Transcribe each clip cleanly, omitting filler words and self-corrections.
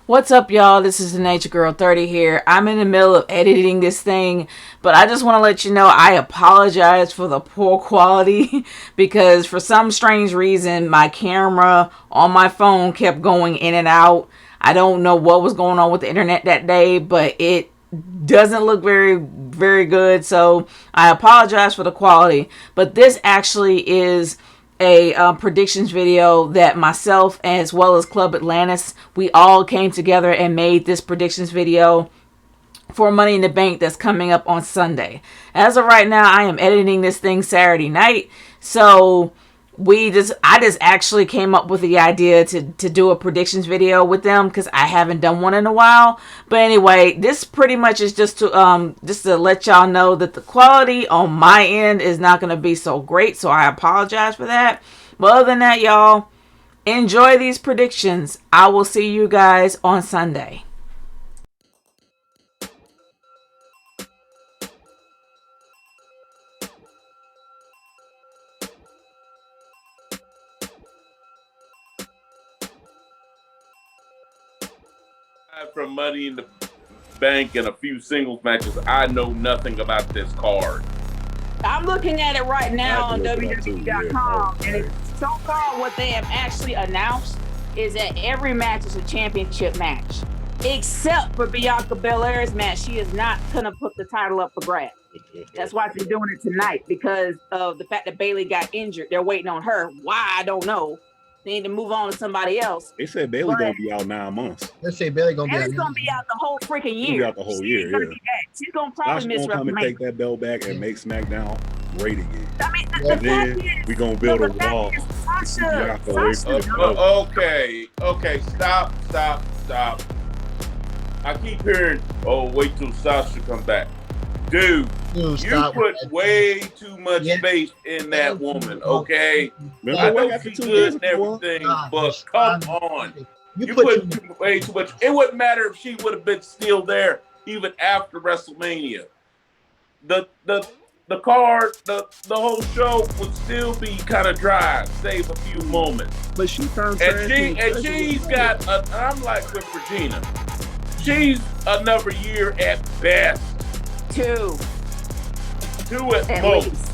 What's up, y'all? This is the Nature Girl 30 here. I'm in the middle of editing this thing, but I just want to let you know I apologize for the poor quality because for some strange reason my camera on my phone kept going in and out. I don't know what was going on with the internet that day, but it doesn't look very good, so I apologize for the quality. But this actually is a predictions video that myself as well as Club Atlantis, we all came together and made this predictions video for Money in the Bank that's coming up on Sunday. As of right now, I am editing this thing Saturday night, so I just actually came up with the idea to do a predictions video with them because I haven't done one in a while. But anyway, this pretty much is just to let y'all know that the quality on my end is not going to be so great, so I apologize for that. But other than that, y'all, enjoy these predictions. I will see you guys on Sunday. From Money in the Bank and a few singles matches, I know nothing about this card. I'm looking at it right now on WWE.com, and so far what they have actually announced is that every match is a championship match, except for Bianca Belair's match. She is not gonna put the title up for grabs. That's why they're doing it tonight, because of the fact that Bayley got injured. They're waiting on her. Why, I don't know. They need to move on to somebody else. They said Bayley gonna be out 9 months. Let's say Bayley gonna be out. It's gonna be out the whole freaking year. Be out the whole year. Yeah. She's gonna probably miss gonna come and take that belt back and make SmackDown great again. I mean, we gonna build a wall. Okay, stop. I keep hearing, oh, wait till Sasha come back. Dude, you put way too much faith in that woman, okay? I know she's good and everything, but come on. You put way too much. It wouldn't matter if she would have been still there even after WrestleMania. The card, the whole show would still be kind of dry, save a few moments. But she turned and she's got, I'm like with Regina. She's another year at best. Two at most. Least.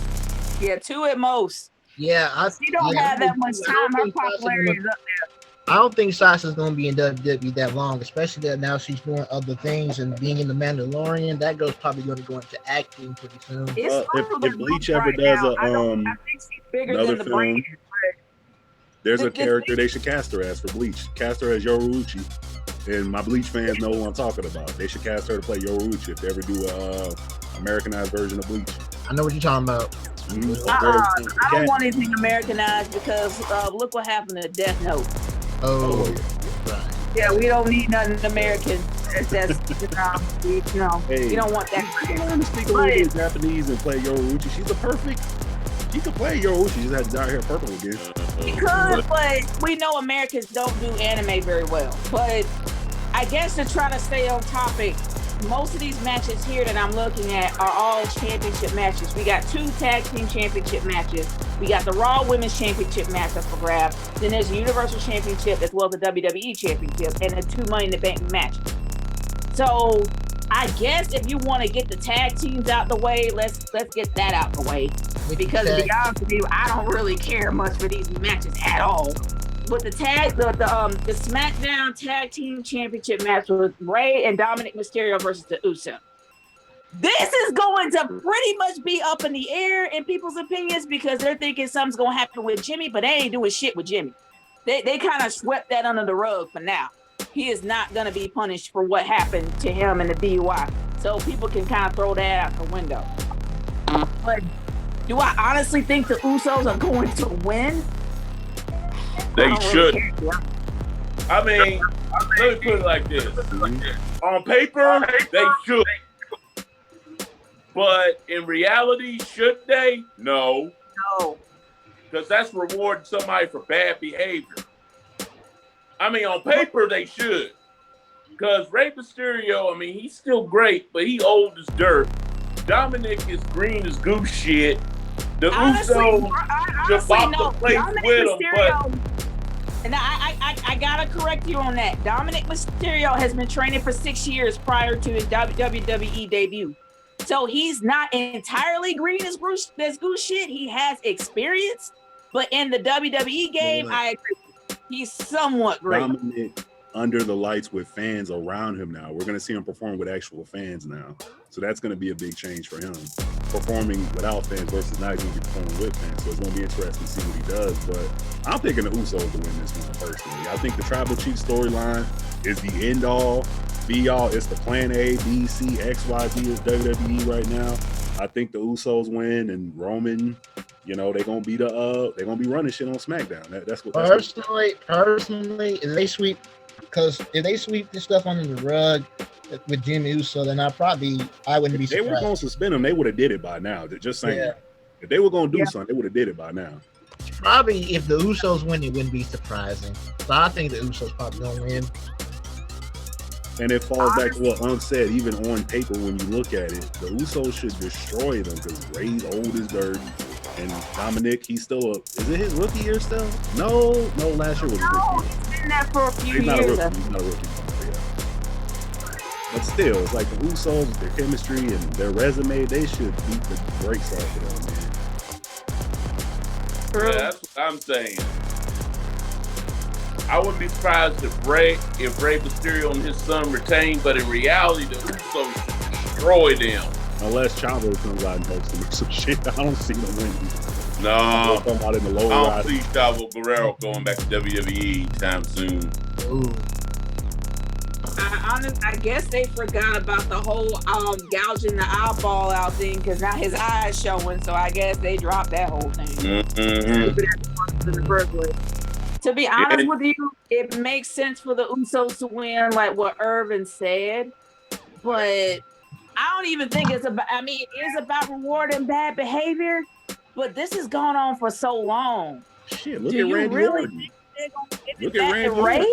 Yeah, 2 at most. Yeah, she don't have that much time. Her popularity is up there. I don't think Sasha's going to be in WWE that long, especially that now she's doing other things and being in the Mandalorian. That girl's probably going to go into acting pretty soon. If Bleach ever does I think she's bigger another than the film, brand. there's a character they should cast her as for Bleach. Cast her as Yoruichi. And my Bleach fans know what I'm talking about. They should cast her to play Yoruichi if they ever do a Americanized version of Bleach. I know what you're talking about. I don't want anything Americanized because look what happened to Death Note. Oh, yeah, we don't need nothing American. That's you know, hey, you don't want that. She can learn to speak a little bit Japanese and play Yoruichi. She could play Yoruichi. She just had to dye her purple again. She could, but we know Americans don't do anime very well. But I guess to try to stay on topic, most of these matches here that I'm looking at are all championship matches. We got 2 tag team championship matches. We got the Raw Women's Championship match up for grabs. Then there's the Universal Championship as well as the WWE Championship, and a 2 Money in the Bank match. So I guess if you want to get the tag teams out the way, let's get that out the way. Because to be honest with you, I don't really care much for these matches at all. But the SmackDown Tag Team Championship match with Rey and Dominic Mysterio versus the Usos. This is going to pretty much be up in the air in people's opinions because they're thinking something's going to happen with Jimmy, but they ain't doing shit with Jimmy. They kind of swept that under the rug for now. He is not going to be punished for what happened to him in the DUI. So people can kind of throw that out the window. But do I honestly think the Usos are going to win? They should. I mean, let me put it like this. On paper, they should. But in reality, should they? No. No. Because that's rewarding somebody for bad behavior. I mean, on paper, they should. Because Rey Mysterio, I mean, he's still great, but he old as dirt. Dominic is green as goose shit. The Usos should bop the place with him, but And I gotta correct you on that. Dominic Mysterio has been training for 6 years prior to his WWE debut. So he's not entirely green as goose shit. He has experience, but in the WWE game, I agree. He's somewhat great. Dominic under the lights with fans around him now. We're going to see him perform with actual fans now. So that's going to be a big change for him. Performing without fans versus now he's going to be performing with fans. So it's going to be interesting to see what he does. But I'm picking the Usos to win this one personally. I think the Tribal Chief storyline is the end all, be all. It's the plan A, B, C, X, Y, Z is WWE right now. I think the Usos win and Roman, you know, they're gonna be running shit on SmackDown. That's what. Personally, if they sweep this stuff under the rug with Jimmy Uso, then I wouldn't be surprised. They were gonna suspend him. They would have did it by now. Just saying. Yeah. If they were gonna do something, they would have did it by now. Probably if the Usos win, it wouldn't be surprising. So I think the Usos probably gonna win. And it falls back to what Unc said, even on paper, when you look at it, the Usos should destroy them because Ray's old as dirt. And Dominic, he's still is it his rookie year still? No, last year was a rookie. He's been there for a few years. He's not a rookie. But still, it's like the Usos, their chemistry and their resume, they should beat the brakes off of them, man. Yeah, that's what I'm saying. I wouldn't be surprised if Rey Mysterio and his son retain, but in reality, the Usos should destroy them. Unless Chavo comes out and helps them or some shit, I don't see them winning. No, I don't see Chavo Guerrero going back to WWE time soon. Ooh. I guess they forgot about the whole gouging the eyeball out thing because now his eye's showing. So I guess they dropped that whole thing. Mm-hmm. In the first place. To be honest with you, it makes sense for the Usos to win, like what Irvin said. But I don't even think it's about. I mean, it is about rewarding bad behavior. But this has gone on for so long. Shit, look at Randy Orton. Look at Randy Orton.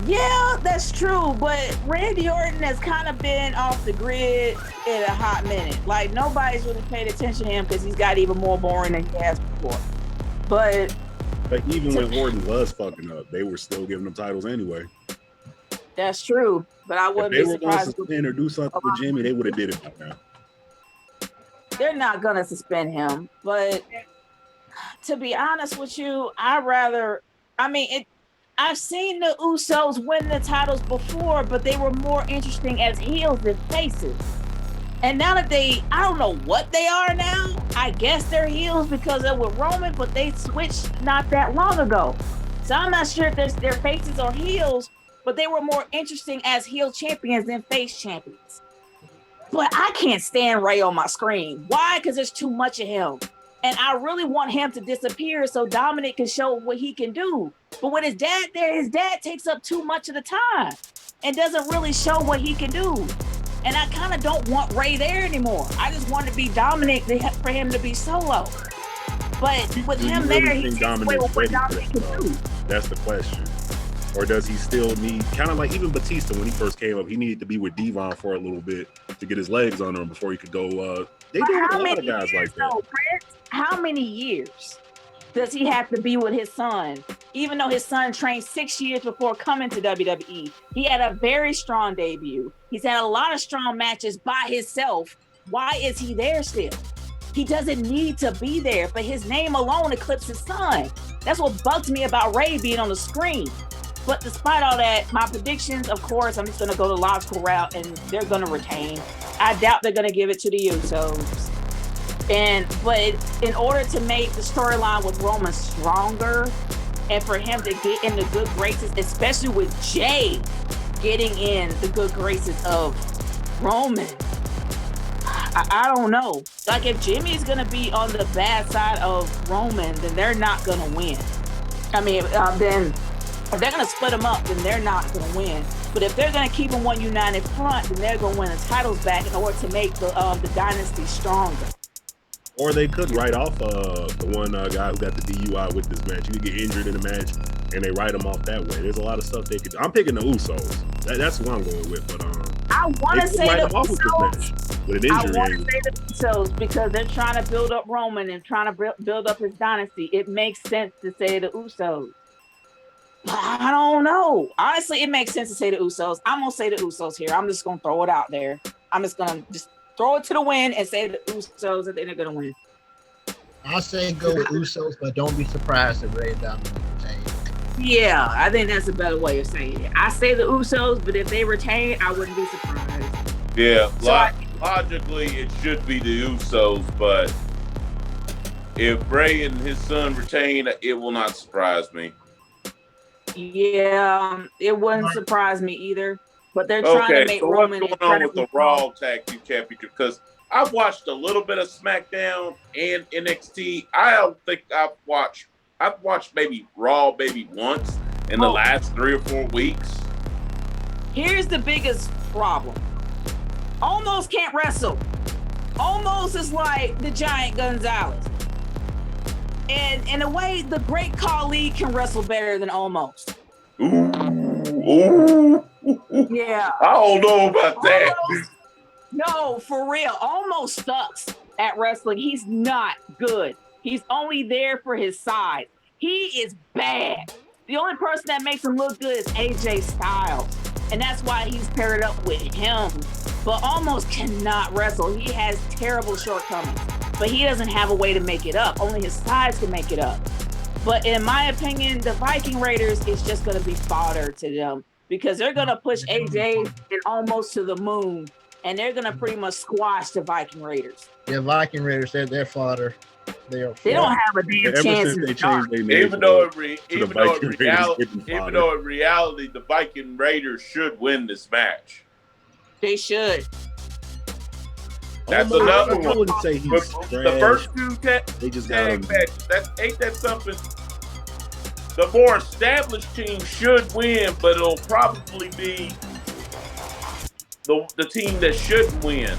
Yeah, that's true, but Randy Orton has kind of been off the grid in a hot minute. Like, nobody's really paid attention to him because he's got even more boring than he has before. But even when Orton was fucking up, they were still giving him titles anyway. That's true, but I wouldn't be surprised. If they were going to suspend or do something for Jimmy, they would have did it by now. They're not going to suspend him, but to be honest with you, I've seen the Usos win the titles before, but they were more interesting as heels than faces. And now that I don't know what they are now. I guess they're heels because of with Roman, but they switched not that long ago. So I'm not sure if they're faces or heels, but they were more interesting as heel champions than face champions. But I can't stand Rey on my screen. Why? Because there's too much of him. And I really want him to disappear so Dominic can show what he can do. But with his dad there, his dad takes up too much of the time and doesn't really show what he can do. And I kind of don't want Rey there anymore. I just want to be Dominic for him to be solo. But with him there, he takes away what Dominic can do. That's the question. Or does he still need, kind of like even Batista when he first came up, he needed to be with Devon for a little bit to get his legs under him before he could go. They do a lot of guys like that. How many years does he have to be with his son? Even though his son trained 6 years before coming to WWE, he had a very strong debut. He's had a lot of strong matches by himself. Why is he there still? He doesn't need to be there, but his name alone eclipses his son. That's what bugs me about Rey being on the screen. But despite all that, my predictions, of course, I'm just going to go the logical route, and they're going to retain. I doubt they're going to give it to the Usos. But in order to make the storyline with Roman stronger, and for him to get in the good graces, especially with Jay getting in the good graces of Roman, I don't know. Like, if Jimmy's going to be on the bad side of Roman, then they're not going to win. I mean, then if they're going to split them up, then they're not going to win. But if they're going to keep them one united front, then they're going to win the titles back in order to make the dynasty stronger. Or they could write off the one guy who got the DUI with this match. You could get injured in the match, and they write him off that way. There's a lot of stuff they could do. I'm picking the Usos. That's what I'm going with. But I want to say the Usos. with an injury. I want to say the Usos because they're trying to build up Roman and trying to build up his dynasty. It makes sense to say the Usos. I don't know. Honestly, it makes sense to say the Usos. I'm going to say the Usos here. I'm just going to throw it out there. I'm just going to throw it to the wind and say the Usos and they're going to win. I'll say go with Usos, but don't be surprised if Rhea dominates. Yeah, I think that's a better way of saying it. I say the Usos, but if they retain, I wouldn't be surprised. Yeah, logically, it should be the Usos, but if Bray and his son retain, it will not surprise me. Yeah, it wouldn't surprise me either. But they're trying to make Roman what's going on with the Raw Tag Team Championship? Because I've watched a little bit of SmackDown and NXT. I don't think I've watched maybe Raw once in the last 3 or 4 weeks. Here's the biggest problem. Omos can't wrestle. Omos is like the giant Gonzalez. And in a way, the great Khali can wrestle better than Omos. Ooh. Yeah. I don't know about that. No, for real. Omos sucks at wrestling. He's not good. He's only there for his size. He is bad. The only person that makes him look good is AJ Styles. And that's why he's paired up with him. But Omos cannot wrestle. He has terrible shortcomings. But he doesn't have a way to make it up. Only his size can make it up. But in my opinion, the Viking Raiders is just going to be fodder to them. Because they're going to push AJ and Omos to the moon. And they're going to pretty much squash the Viking Raiders. Yeah, Viking Raiders, they're fodder. They don't have a damn chance. Even though in reality, the Viking Raiders should win this match. They should. That's another one. I wouldn't say he's the first 2 they just tag matches. Ain't that something? The more established team should win, but it'll probably be the team that shouldn't win.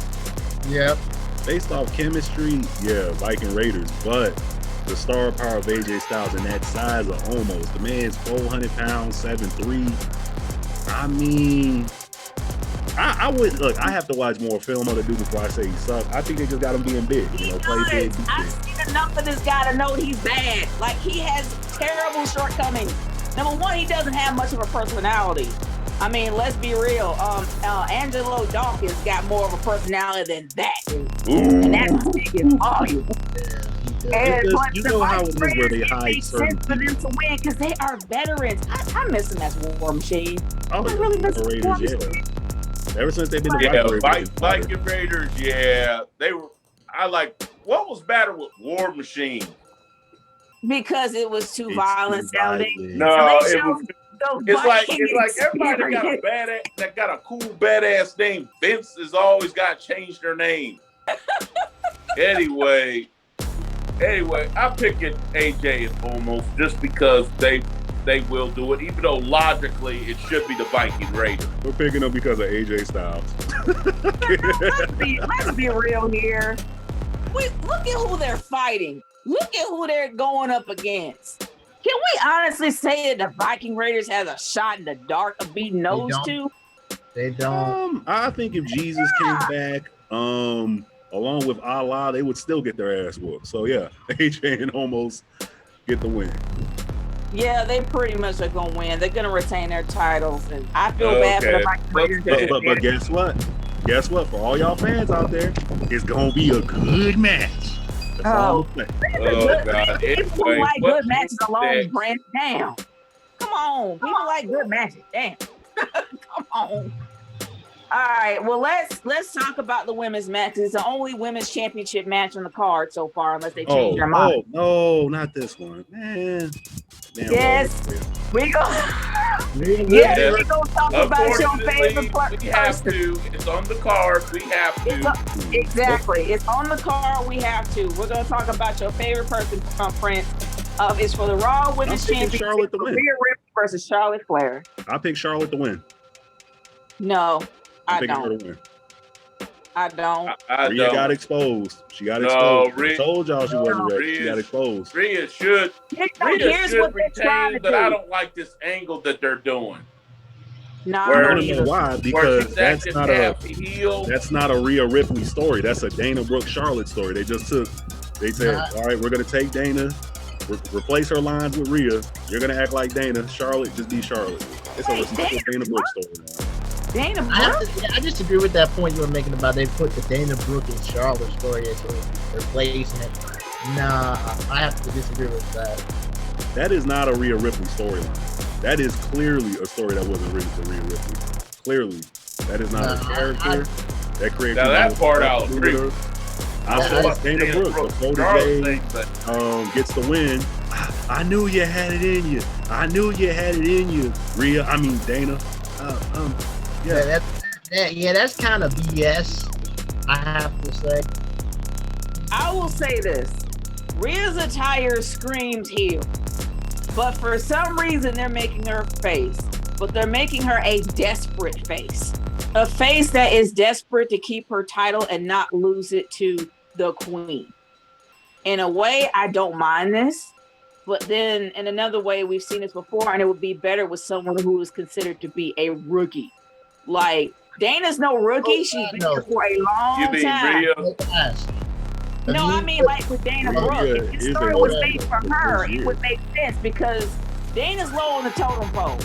Yep. Based off chemistry, yeah, Viking Raiders, but the star power of AJ Styles and that size of Omos. The man's 400 pounds, 7'3". I mean, I would look. I have to watch more film on the dude before I say he sucks. I think they just got him being big. Play big. I've seen enough of this guy to know he's bad. Like, he has terrible shortcomings. Number one, he doesn't have much of a personality. I mean, let's be real. Angelo Dawkins got more of a personality than that. And that's speaking volume. And you know how it is where they hide certain for them to win because they are veterans. I miss them as War Machine. I really miss War Machine. Ever since they've been the Viking Raiders, yeah, they were. What was better with War Machine? Because it was too violent sounding. No, it was. It's like everybody that got a cool badass name. Vince has always got to change their name. Anyway, I'm picking AJ and Omos just because they will do it, even though logically it should be the Viking Raiders. We're picking them because of AJ Styles. Let's be real here. Look at who they're fighting. Look at who they're going up against. Can we honestly say that the Viking Raiders has a shot in the dark of beating those two? They don't. I think if Jesus came back, along with Allah, they would still get their ass whooped. So yeah, AJ and Omos get the win. Yeah, they pretty much are gonna win. They're gonna retain their titles, and I feel bad for the Viking Raiders. But guess what? Guess what? For all y'all fans out there, it's gonna be a good match. God. People like good matches alone, Brand. Damn. Come on. People like good matches. Damn. Come on. All right. Well, let's talk about the women's matches. It's the only women's championship match on the card so far, unless they change their mind. No, not this one. Man. Yes. We go. We gonna talk about your favorite person. We have to. It's on the card. We have to. Exactly. It's on the card. We have to. We're gonna talk about your favorite person, Prince. It's for the Raw Women's Championship. Charlotte to win. Rhea Ripley versus Charlotte Flair. I pick Charlotte to win. No, I don't. Her to win. I don't. Rhea got exposed. She got exposed. I told y'all she wasn't ready. She got exposed. Rhea should retain, but I don't like this angle that they're doing. No, I don't know why, because that's not a Rhea Ripley story. That's a Dana Brooke Charlotte story. They said, all right, we're gonna take Dana, replace her lines with Rhea. You're gonna act like Dana. Charlotte, just be Charlotte. It's a Dana Brooke story. Dana Brooke? I disagree with that point you were making about they put the Dana Brooke and Charlotte story as replacing it. Nah, I have to disagree with that. That is not a Rhea Ripley storyline. That is clearly a story that wasn't written for Rhea Ripley. Clearly, that is not a character that created. Now that part I'll agree with. I saw Dana Brooke, the Jay gets the win. I knew you had it in you. I knew you had it in you, Rhea. I mean Dana. That's kind of BS. I have to say. I will say this: Rhea's attire screams heel, but for some reason they're making her face. But they're making her a desperate face, a face that is desperate to keep her title and not lose it to the queen. In a way, I don't mind this, but then in another way, we've seen this before, and it would be better with someone who is considered to be a rookie. Like Dana's no rookie; she's been here for a long time. No, I mean like with Dana Brooke. If this story was made for her, it would make sense because Dana's low on the totem pole.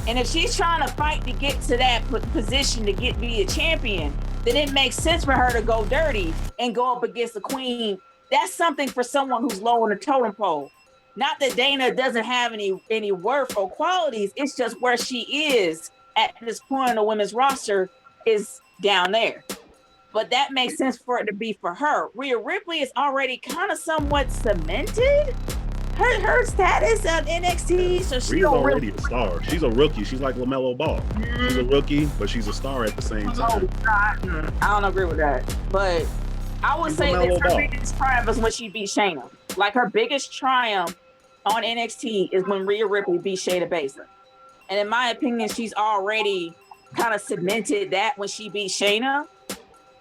And if she's trying to fight to get to that position to be a champion, then it makes sense for her to go dirty and go up against the queen. That's something for someone who's low on the totem pole. Not that Dana doesn't have any worth or qualities. It's just where she is at this point in the women's roster is down there. But that makes sense for it to be for her. Rhea Ripley is already kind of somewhat cemented. Her status on NXT, so she's already a star. She's a rookie. She's like LaMelo Ball. She's a rookie, but she's a star at the same time. I don't agree with that. But I would say that her biggest triumph is when she beat Shayna. Like her biggest triumph on NXT is when Rhea Ripley beat Shayna Baszler. And in my opinion, she's already kind of cemented that when she beat Shayna.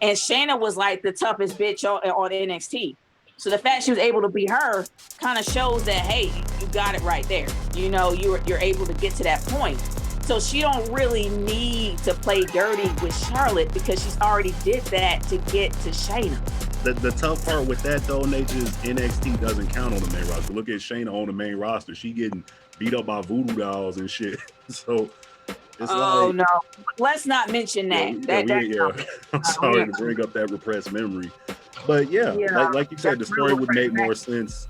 And Shayna was like the toughest bitch on NXT. So the fact she was able to beat her kind of shows that, hey, you got it right there. You know, you're able to get to that point. So she don't really need to play dirty with Charlotte because she's already did that to get to Shayna. The tough part with that though, Nate, is NXT doesn't count on the main roster. Look at Shayna on the main roster. She getting beat up by voodoo dolls and shit. So it's no. Let's not mention that. I'm sorry to bring up that repressed memory. But like you said, the story would make more sense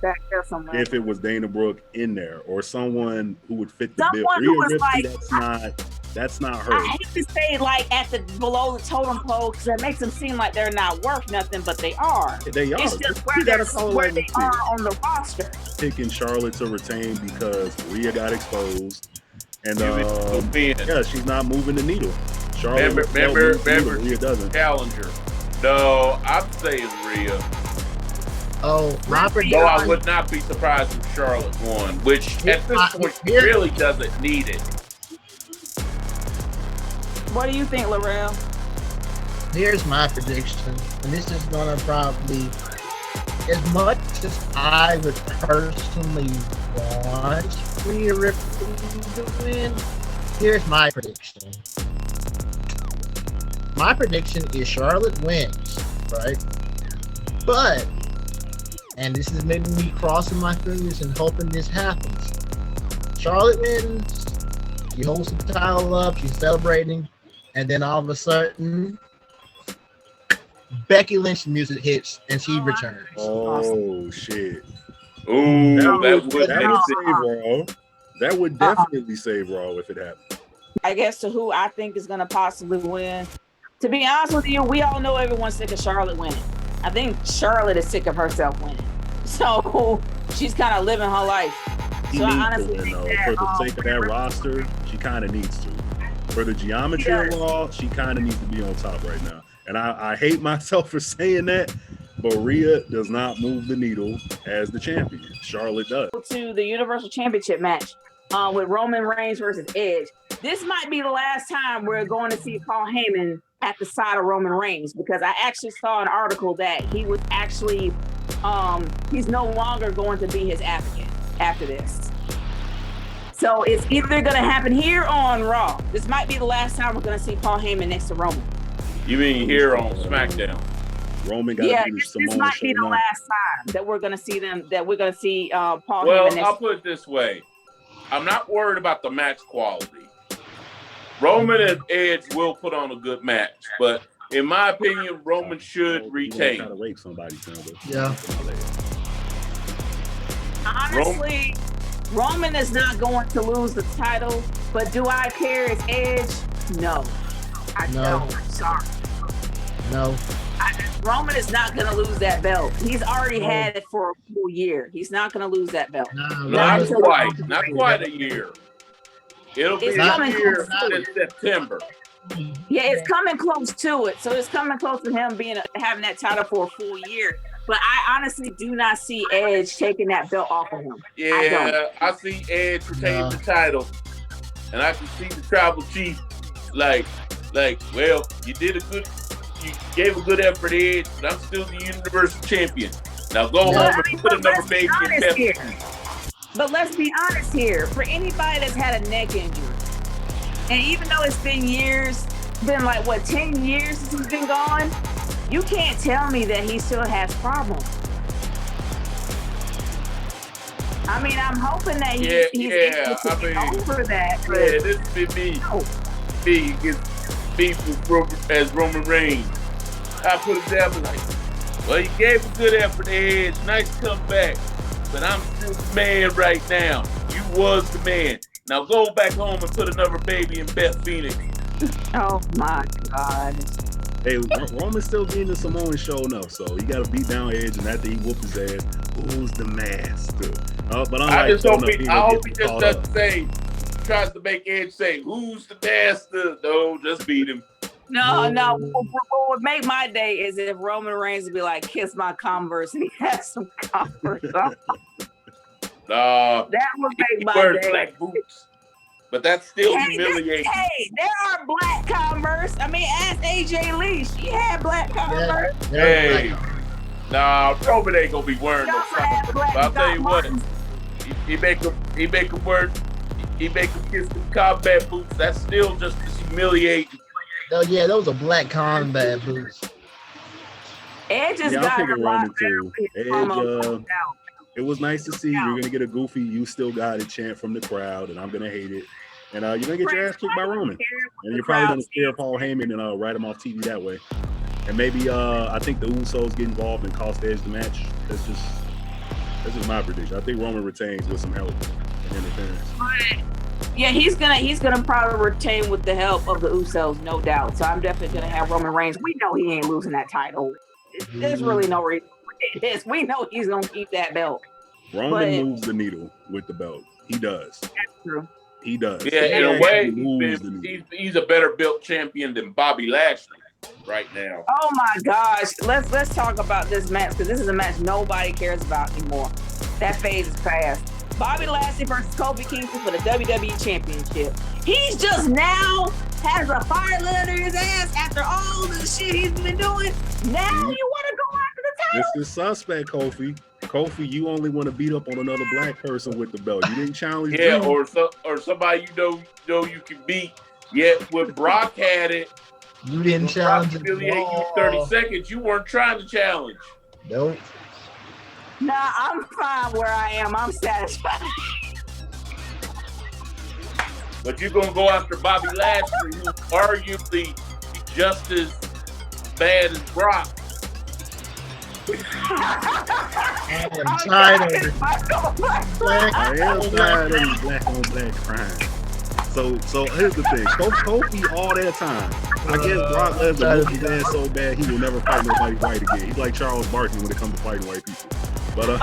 if it was Dana Brooke in there or someone who would fit the bill. Rhea Ripley, that's not her. I hate to say like at the below the totem pole because that makes them seem like they're not worth nothing, but they are. They are. It's just where they are on the roster. Picking Charlotte to retain because Rhea got exposed, and she's not moving the needle. Charlotte remember Rhea doesn't. Challenger. No, I'm saying Rhea. Though I would not be surprised if Charlotte won, which at this point she really doesn't need it. What do you think, Laurel? Here's my prediction, and this is gonna probably, as much as I would personally want Rhea Ripley to win, here's my prediction. My prediction is Charlotte wins, right? But, and this is maybe me crossing my fingers and hoping this happens. Charlotte wins, she holds the title up, she's celebrating, and then all of a sudden, Becky Lynch music hits and she returns. Oh, shit. Ooh, that would save Raw. That would definitely save Raw if it happened. I guess to who I think is going to possibly win. To be honest with you, we all know everyone's sick of Charlotte winning. I think Charlotte is sick of herself winning. So she's kind of living her life. For the sake of that roster, she kind of needs to. For the geometry of law, she kind of needs to be on top right now. And I hate myself for saying that, but Rhea does not move the needle as the champion. Charlotte does. To the Universal Championship match with Roman Reigns versus Edge. This might be the last time we're going to see Paul Heyman at the side of Roman Reigns, because I actually saw an article that he was actually, he's no longer going to be his advocate after this. So it's either going to happen here or on Raw. This might be the last time we're going to see Paul Heyman next to Roman. You mean here on SmackDown? Roman got this might be the last time that we're going to see them. That we're going to see Paul Heyman. Well, I'll put it this way: I'm not worried about the match quality. Roman and Edge will put on a good match, but in my opinion, Roman should retain. Try to rape somebody, yeah. Honestly, Roman is not going to lose the title, but do I care as Edge? No. I don't. I'm sorry. No. Roman is not going to lose that belt. He's already had it for a full year. He's not going to lose that belt. Not quite a year. It'll be a year in September. Yeah, it's coming close to it. So it's coming close to him having that title for a full year. But I honestly do not see Edge taking that belt off of him. Yeah, I see Edge retaining the title. And I can see the tribal chief like, well, you gave a good effort, Edge, but I'm still the Universal Champion. Now go home and put another baby in Beth. But let's be honest here. For anybody that's had a neck injury, and even though it's been years, been like, 10 years since he's been gone, you can't tell me that he still has problems. I mean, I'm hoping that he's able to get over that. But this has been me against beef as Roman Reigns. I put it down like, well, you gave a good effort, Edge. Nice comeback. But I'm still the man right now. You was the man. Now go back home and put another baby in Beth Phoenix. Oh my God. Hey, Roman's still getting the Samoan show enough, so he got to beat down Edge, and after he whoop his ass, who's the master? But I hope he just doesn't say, tries to make Edge say, who's the master? No, just beat him. No. What would make my day is if Roman Reigns would be like, kiss my Converse, and he has some Converse on. That would make my day. Black boots. But that's still humiliating. There are black Converse. I mean, ask AJ Lee. She had black Converse. Roman ain't gonna be wearing no Converse. But I'll tell you what, he make him wear, he make him kiss the combat boots. That's still just humiliating. Oh yeah, those are black combat boots. Edge just got a lot too. Edge, it was nice to see. You're gonna get a goofy "You Still Got It" chant from the crowd, and I'm gonna hate it. And you're gonna get your ass kicked by Roman, and you're probably gonna scare Paul Heyman and write him off TV that way. And maybe I think the Usos get involved and cost Edge the match. That's just my prediction. I think Roman retains with some help and interference. Yeah, he's gonna probably retain with the help of the Usos, no doubt. So I'm definitely gonna have Roman Reigns. We know he ain't losing that title. There's really no reason for this. We know he's gonna keep that belt. Roman moves the needle with the belt. He does. That's true. He does. Yeah, in a way, he's a better built champion than Bobby Lashley right now. Oh my gosh, let's talk about this match because this is a match nobody cares about anymore. That phase is past. Bobby Lashley versus Kofi Kingston for the WWE Championship. He's just now has a fire lit under his ass after all the shit he's been doing. Now you want to go after the title? This is suspect, Kofi. Kofi, you only want to beat up on another black person with the belt. You didn't challenge him. Or somebody you know you can beat. Yet when Brock had it, you didn't challenge him. You 30 seconds. You weren't trying to challenge. Nope. Nah, I'm fine where I am. I'm satisfied. But you're going to go after Bobby Lashley, who's arguably just as bad as Brock. I am tired of this black on black crime. So here's the thing. Kofi all that time. I guess Brock Lesnar whooped his ass so bad he will never fight nobody white again. He's like Charles Barkley when it comes to fighting white people. But like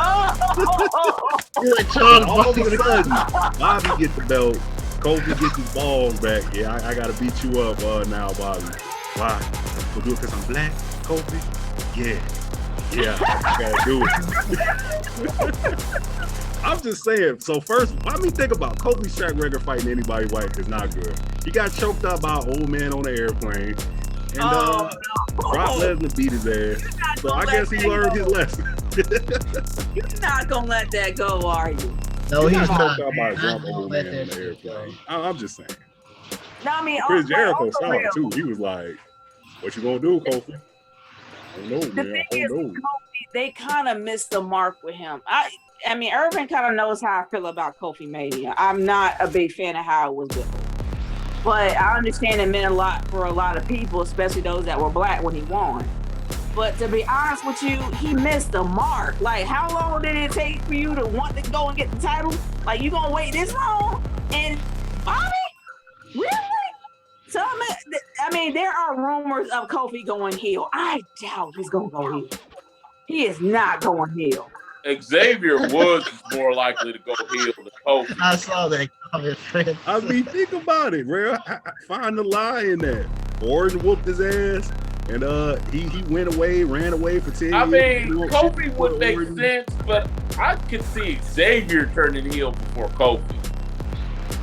Charles all of a sudden, Bobby gets the belt. Kofi gets his balls back. Yeah, I gotta beat you up now, Bobby. Why? Go do it because I'm black, Kofi? Yeah, I gotta do it. I'm just saying. So first, let me think about Kofi's track record fighting anybody white is not good. He got choked up by an old man on the airplane, and Brock Lesnar beat his ass. So I guess he learned his lesson. You're not gonna let that go, are you? No, he's not. About jump old man on the airplane. I'm just saying. No, I mean, Chris Jericho saw it too. He was like, "What you gonna do, Kofi?" Oh no, man. Oh no. Kofi, they kind of missed the mark with him. I mean, Irvin kind of knows how I feel about Kofi Mania. I'm not a big fan of how it was built. But I understand it meant a lot for a lot of people, especially those that were black when he won. But to be honest with you, he missed the mark. Like, how long did it take for you to want to go and get the title? Like, you gonna wait this long? And Bobby? Really? So, I mean, there are rumors of Kofi going heel. I doubt he's gonna go heel. He is not going heel. Xavier Woods is more likely to go heel than Kofi. I saw that comment, Fred. I mean, think about it, bro. Find the lie in that. Orton whooped his ass, and he ran away for 10 years. I mean, Kofi would make sense, but I could see Xavier turning heel before Kofi.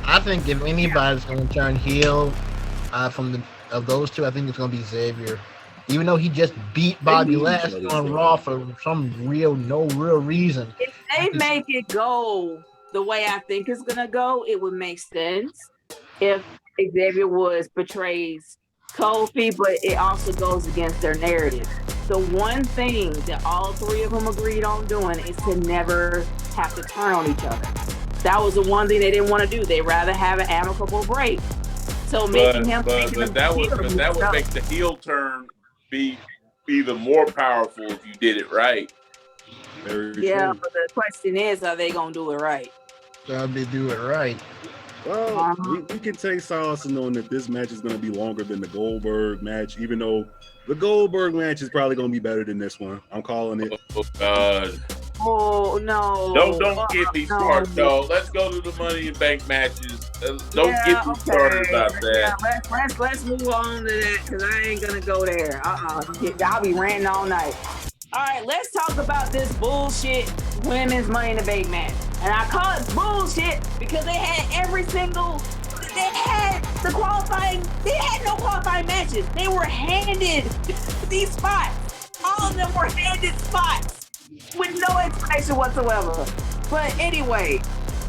I think if anybody's going to turn heel of those two, I think it's going to be Xavier. Even though he just beat Bobby Lashley on Raw for no real reason. If they make it go the way I think it's gonna go, it would make sense if Xavier Woods betrays Kofi, but it also goes against their narrative. The one thing that all three of them agreed on doing is to never have to turn on each other. That was the one thing they didn't want to do. They'd rather have an amicable break. So making him that would make the heel turn be even more powerful if you did it right. Yeah, but the question is, are they gonna do it right? They do it right. Well, we can take solace in knowing that this match is going to be longer than the Goldberg match, even though the Goldberg match is probably going to be better than this one. I'm calling it. Oh God! Oh no! Don't get me started, though. Let's go to the Money in Bank matches. Don't get me started about that. Yeah, let's move on to that because I ain't gonna go there. I'll be ranting all night. All right, let's talk about this bullshit women's Money in the Bank match. And I call it bullshit because they had no qualifying matches. They were handed these spots. All of them were handed spots with no explanation whatsoever. But anyway,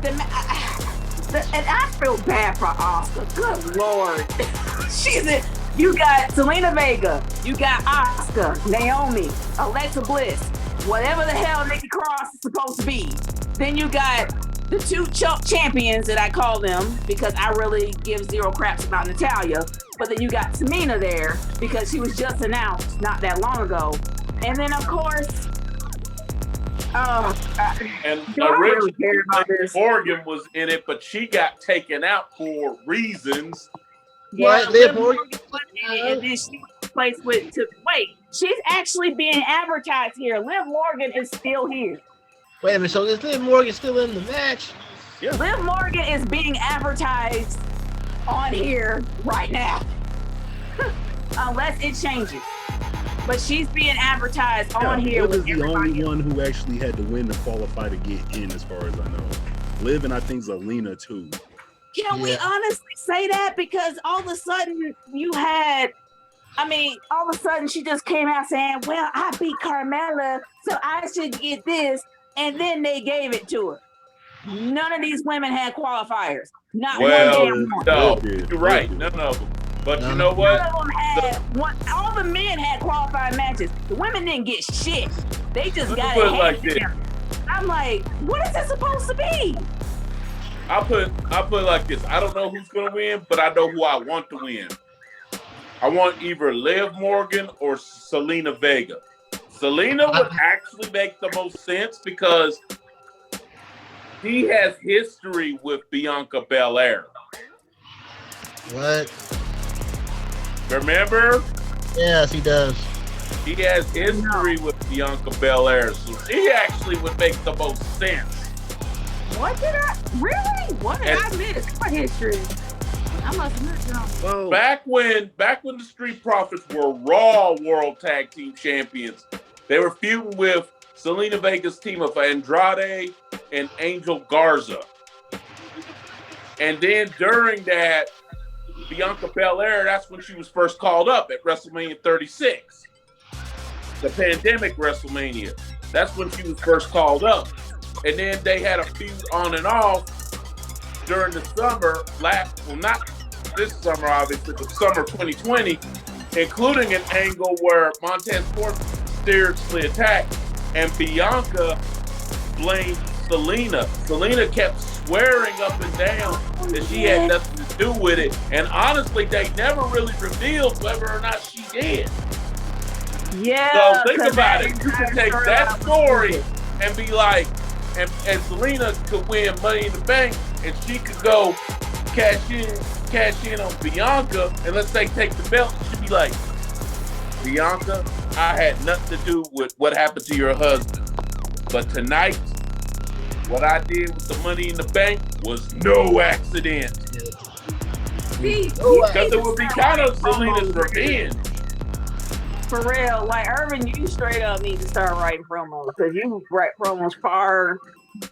and I feel bad for Asuka. Good Lord. You got Selena Vega, you got Asuka, Naomi, Alexa Bliss, whatever the hell Nikki Cross is supposed to be. Then you got the two champions that I call them because I really give zero craps about Natalya. But then you got Tamina there because she was just announced not that long ago. And then of course, originally Morgan was in it, but she got taken out for reasons. Yeah, Liv Morgan and then she was replaced with she's actually being advertised here. Liv Morgan is still here. Wait a minute, so is Liv Morgan still in the match? Yeah. Liv Morgan is being advertised on here right now. Unless it changes. But she's being advertised on here. Liv is the only one who actually had to win to qualify to get in, as far as I know. Liv and I think Zelina too. Can we honestly say that? Because all of a sudden all of a sudden she just came out saying, well, I beat Carmella, so I should get this. And then they gave it to her. None of these women had qualifiers. Not one damn one. No, you're right. None of them. But you know what? None of them had one. All the men had qualified matches. The women didn't get shit. They just got it like this. I'm like, what is this supposed to be? I'll put it like this. I don't know who's gonna win, but I know who I want to win. I want either Liv Morgan or Selena Vega. Selena would actually make the most sense because he has history with Bianca Belair. What? Remember? Yes, he does. He has history with Bianca Belair, so she actually would make the most sense. What did I miss? What history? I must have missed. Back when the Street Profits were Raw World Tag Team Champions, they were feuding with Selena Vega's team of Andrade and Angel Garza. And then during that, Bianca Belair, that's when she was first called up at WrestleMania 36. The pandemic WrestleMania. That's when she was first called up. and then they had a feud on and off during the summer. Not this summer, obviously, but summer 2020, including an angle where Montez Ford seriously attacked, and Bianca blamed Selena. Selena kept swearing up and down that she had nothing to do with it, and honestly, they never really revealed whether or not she did. Yeah. So think about it. You can take that story and be like, and Selena could win Money in the Bank, and she could go cash in on Bianca, and let's say take the belt. She'd be like, Bianca, I had nothing to do with what happened to your husband, but tonight, what I did with the Money in the Bank was no accident. Because it would be kind of Selena's revenge. For real, like Irvin, you straight up need to start writing promos, because you write promos far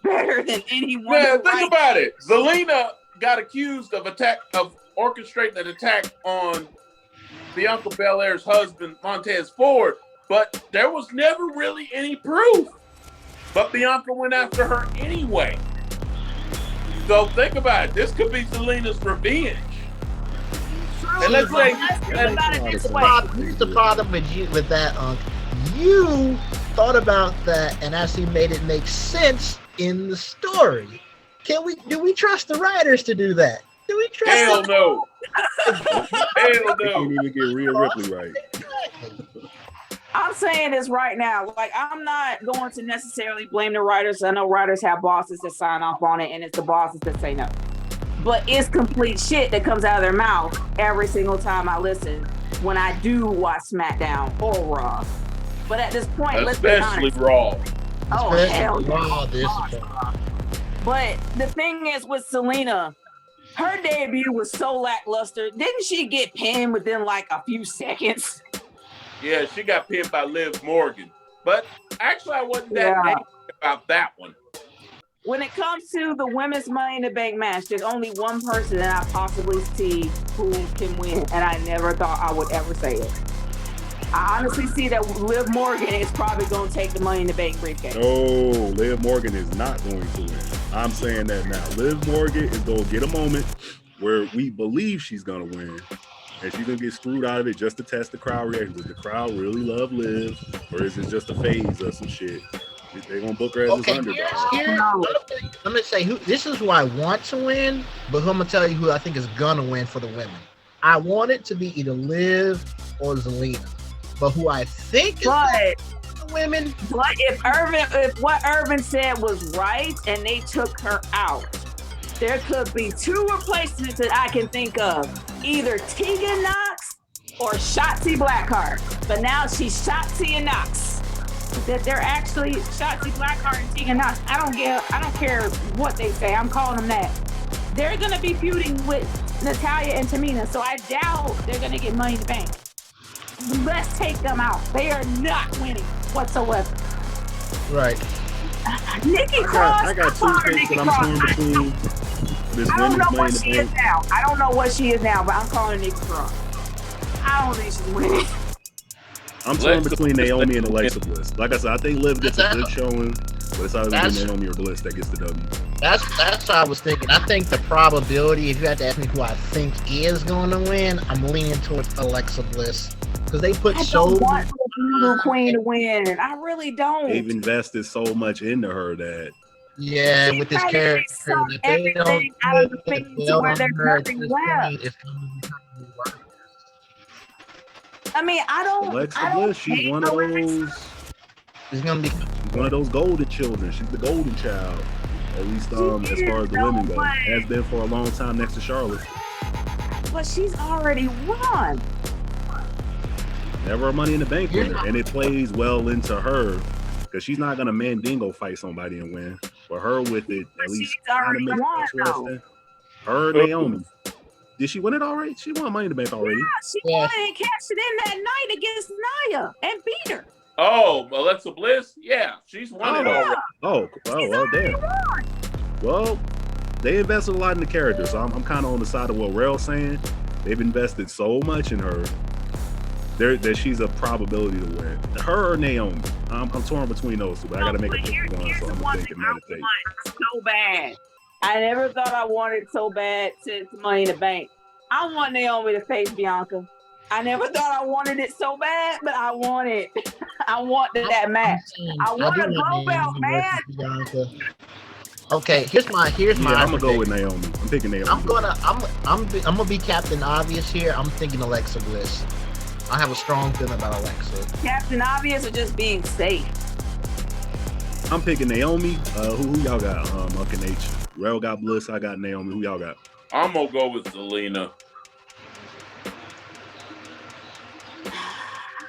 better than anyone. Man, think about it. Zelina got accused of orchestrating an attack on Bianca Belair's husband, Montez Ford, but there was never really any proof. But Bianca went after her anyway. So think about it. This could be Zelina's revenge. And let's say, here's the problem with that, you thought about that and actually made it make sense in the story. Do we trust the writers to do that? Do we trust Hell no. Hell no. They can't even get Rhea Ripley right. I'm saying this right now. Like, I'm not going to necessarily blame the writers. I know writers have bosses that sign off on it, and it's the bosses that say no. But it's complete shit that comes out of their mouth every single time I listen when I do watch SmackDown or Raw. But at this point, let's be honest. Especially Raw. Oh, hell no. But the thing is with Selena, her debut was so lackluster. Didn't she get pinned within like a few seconds? Yeah, she got pinned by Liv Morgan. But actually, I wasn't that angry about that one. When it comes to the women's Money in the Bank match, there's only one person that I possibly see who can win, and I never thought I would ever say it. I honestly see that Liv Morgan is probably going to take the Money in the Bank briefcase. No, Liv Morgan is not going to win. I'm saying that now. Liv Morgan is going to get a moment where we believe she's going to win, and she's going to get screwed out of it just to test the crowd reaction. Does the crowd really love Liv, or is it just a phase of some shit? They're going to book her as an underdog. I'm going to say this is who I want to win, but I'm going to tell you who I think is going to win for the women. I want it to be either Liv or Zelina. But who I think is the women. But if what Irvin said was right and they took her out, there could be two replacements that I can think of. Either Tegan Knox or Shotzi Blackheart. But now she's Shotzi and Knox. That they're actually Shotzi Blackheart and Tegan Knox. I don't care what they say. I'm calling them that. They're gonna be feuding with Natalya and Tamina, so I doubt they're gonna get Money in the Bank. Let's take them out. They are not winning whatsoever. Right. Nikki Cross. I got two picks that I'm torn between. I don't know what she is now. I don't know what she is now, but I'm calling Nikki Cross. I don't think she's winning. I'm torn between Naomi and Alexa Bliss. Like I said, I think Liv gets a good showing, but it's either going to be Naomi or Bliss that gets the W. That's what I was thinking. I think the probability, if you had to ask me who I think is going to win, I'm leaning towards Alexa Bliss. Because they put I don't want the Voodoo Queen to win. I really don't. They've invested so much into her that. Yeah, with this character. Everything out of the thing to where there's nothing left. I mean, Alexa Bliss, she's one of those. She's gonna be one of those golden children. She's the golden child, at least as far as the women go. Has been for a long time next to Charlotte. But she's already won. Never a Money in the Bank winner, and it plays well into her because she's not gonna Mandingo fight somebody and win. For her with it, at least kind of makes interesting. Her Naomi. Did she win it already? She won Money in the Bank already. Yeah, she won it and cashed it in that night against Nia and beat her. Oh, Alexa Bliss? Yeah, she's won it already. Oh, well, damn. Well, they invested a lot in the character, so I'm kind of on the side of what Rel's saying. They've invested so much in her that she's a probability to win. Her or Naomi. I'm torn between those two, but I got to make a pick for one, so I'm going to take United States. So bad. I never thought I wanted so bad to Money in the Bank. I want Naomi to face Bianca. I never thought I wanted it so bad, but I want it. I want that match. I want a gold belt, man. Okay, here's my. I'm gonna go with Naomi. I'm picking Naomi. I'm gonna be Captain Obvious here. I'm thinking Alexa Bliss. I have a strong feeling about Alexa. Captain Obvious or just being safe? I'm picking Naomi. Who y'all got? Uncle H. Rel got Bliss. I got Naomi. Who y'all got? I'm gonna go with Zelina.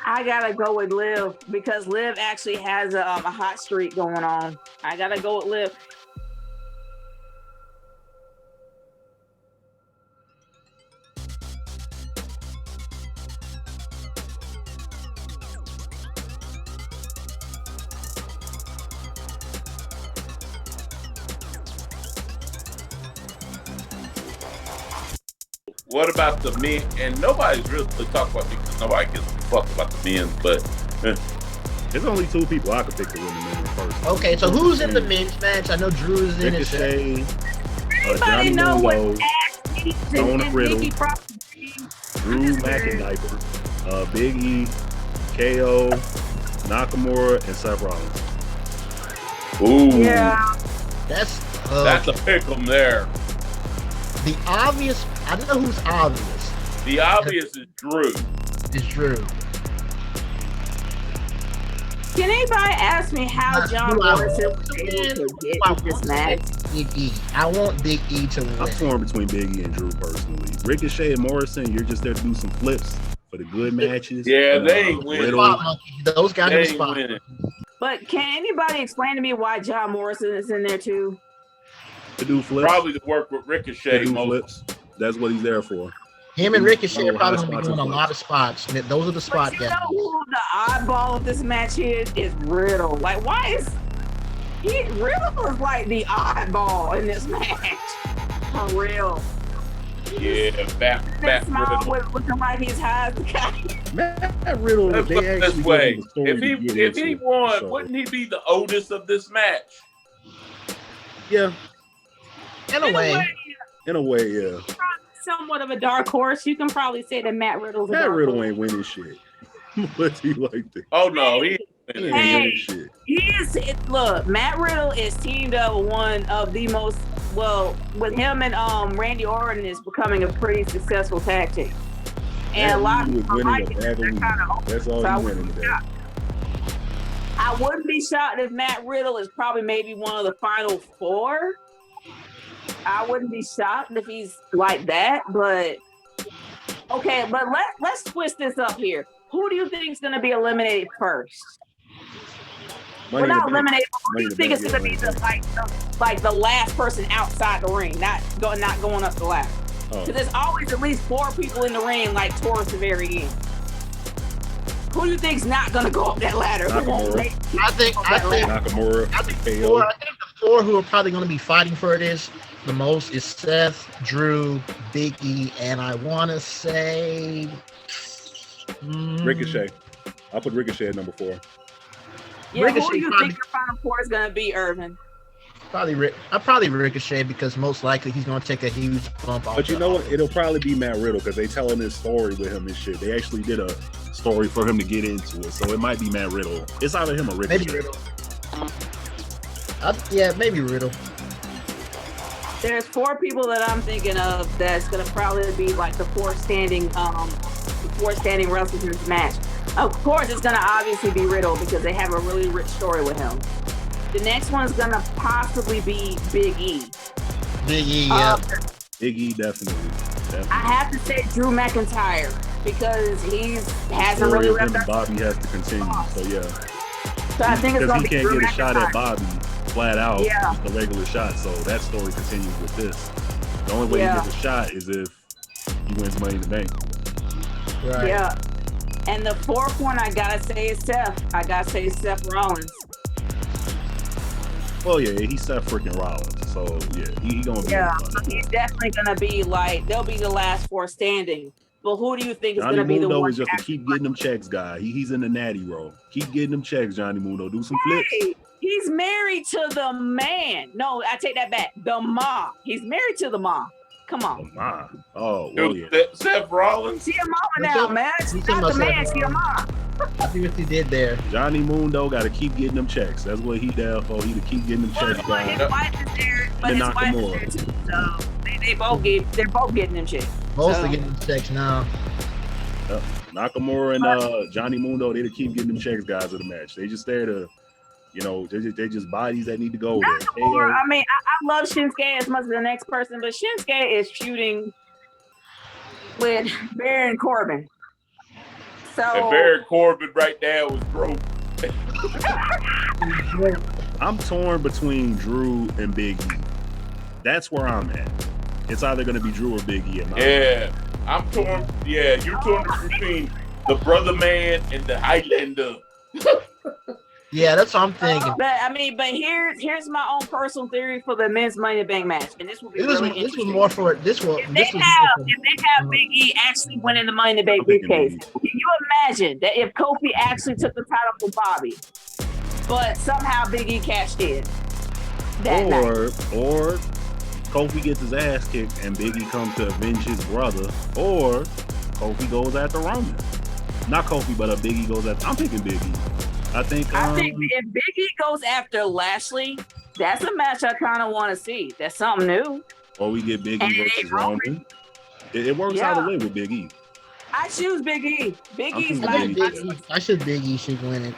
I gotta go with Liv because Liv actually has a hot streak going on. I gotta go with Liv. What about the men? And nobody's really talking about me because nobody gives a fuck about the men. But there's only two people I could pick to win the men first. Okay, so who's in the men's match? I know Drew is in it. Ricochet, Johnny Mundo, Stone Riddle, Drew McIntyre, Big E, KO, Nakamura, and Seth Rollins. Ooh, yeah, that's a pick 'em there. The obvious, I know who's obvious. The obvious is Drew. It's Drew. Can anybody ask me how John Morrison was able to get this match? Big E. I want Big E to win. I'm torn between Big E and Drew personally. Ricochet and Morrison, you're just there to do some flips for the good matches. Yeah, they ain't winning. Those guys are spot. But can anybody explain to me why John Morrison is in there too? To do flips. Probably to work with Ricochet. To do flips. That's what he's there for. Him and Ricochet are probably going to be doing a lot of spots. Those are the spot guys. You know who the oddball of this match is Riddle. Like, why is Riddle is like the oddball in this match? For real. Yeah, back Riddle. Looking like he's high as the guy. Matt Riddle. Let's put it this way: if he won, wouldn't he be the Otis of this match? Yeah. In a way, yeah. Somewhat of a dark horse. You can probably say that Matt Riddle's a Matt dark Riddle horse. ain't winning shit. What's he like that? Oh no, he ain't winning shit. Look, Matt Riddle is teamed up with one of the most with him and Randy Orton is becoming a pretty successful tag team. And a lot of people like it. That's all he's winning today. I wouldn't be shocked if Matt Riddle is probably maybe one of the final four. I wouldn't be shocked if he's like that, but okay. But let's twist this up here. Who do you think is going to be eliminated first? We're not eliminated. Who do you think is going to be the last person outside the ring, not going up the ladder? Because there's always at least 4 people in the ring, like towards the very end. Who do you think's not going to go up that ladder? Nakamura. I think Nakamura. I think the 4 who are probably going to be fighting for this the most is Seth, Drew, Big E, and I want to say Ricochet. I'll put Ricochet at number 4. Yeah, who do you think your final 4 is going to be, Irvin? Probably Ricochet because most likely he's going to take a huge bump off. But you know what? It'll probably be Matt Riddle because they telling this story with him and shit. They actually did a story for him to get into it, so it might be Matt Riddle. It's either him or Ricochet. Maybe Riddle. Maybe Riddle. There's 4 people that I'm thinking of that's going to probably be like the 4 standing wrestlers in this match. Of course, it's going to obviously be Riddle because they have a really rich story with him. The next one's going to possibly be Big E. Big E, yeah. Big E, definitely. I have to say Drew McIntyre because he hasn't really wrapped up. Bobby has to continue, so yeah. So I think it's going to be Drew McIntyre. He can't get a shot at Bobby flat out, just a regular shot. So that story continues with this. The only way he gets a shot is if he wins Money in the Bank. Right. Yeah. And the 4th one I gotta say is Seth. I gotta say Seth Rollins. Well, yeah, he's Seth freaking Rollins. So yeah, he gonna be. Yeah, so he's definitely gonna be like they'll be the last 4 standing. But who do you think is going to be the Mundo one? Is just to keep getting them checks, guy. He's in the natty role. Keep getting them checks, Johnny Mundo. Do some flips. He's married to the man. No, I take that back. The mom. He's married to the mom. Come on. The mom. Oh, well, yeah. Seth Rollins. She a mama now, man. She's not the man. She a mom. I see what he did there. Johnny Mundo got to keep getting them checks. That's what he there for. He to keep getting them checks. Well, his wife is there, but his wife is there too. So they're both getting them checks. Both are getting them checks now. Nakamura and Johnny Mundo, they to keep getting them checks, guys, of the match. They just there to, you know, they're just bodies that need to go there. Nakamura, I mean, I love Shinsuke as much as the next person, but Shinsuke is feuding with Baron Corbin. So and Baron Corbin right now is broke. I'm torn between Drew and Big E. That's where I'm at. It's either going to be Drew or Big E. Yeah, I'm torn. Yeah, you're torn between the Brother Man and the Highlander. Yeah, that's what I'm thinking. But here's my own personal theory for the men's Money in the Bank match, and this will be really interesting. This was more for this one. If they have Big E actually winning the Money in the Bank briefcase, can you imagine that if Kofi actually took the title from Bobby, but somehow Big E cashed in that night? Or Kofi gets his ass kicked and Big E comes to avenge his brother, or Kofi goes after Roman. Not Kofi, but Big E goes after. I'm picking Big E. I think if Big E goes after Lashley, that's a match I kind of want to see. That's something new. Or we get Big E versus Roman. It works out a way with Big E. I choose Big E. Big E's I should Big E should win it.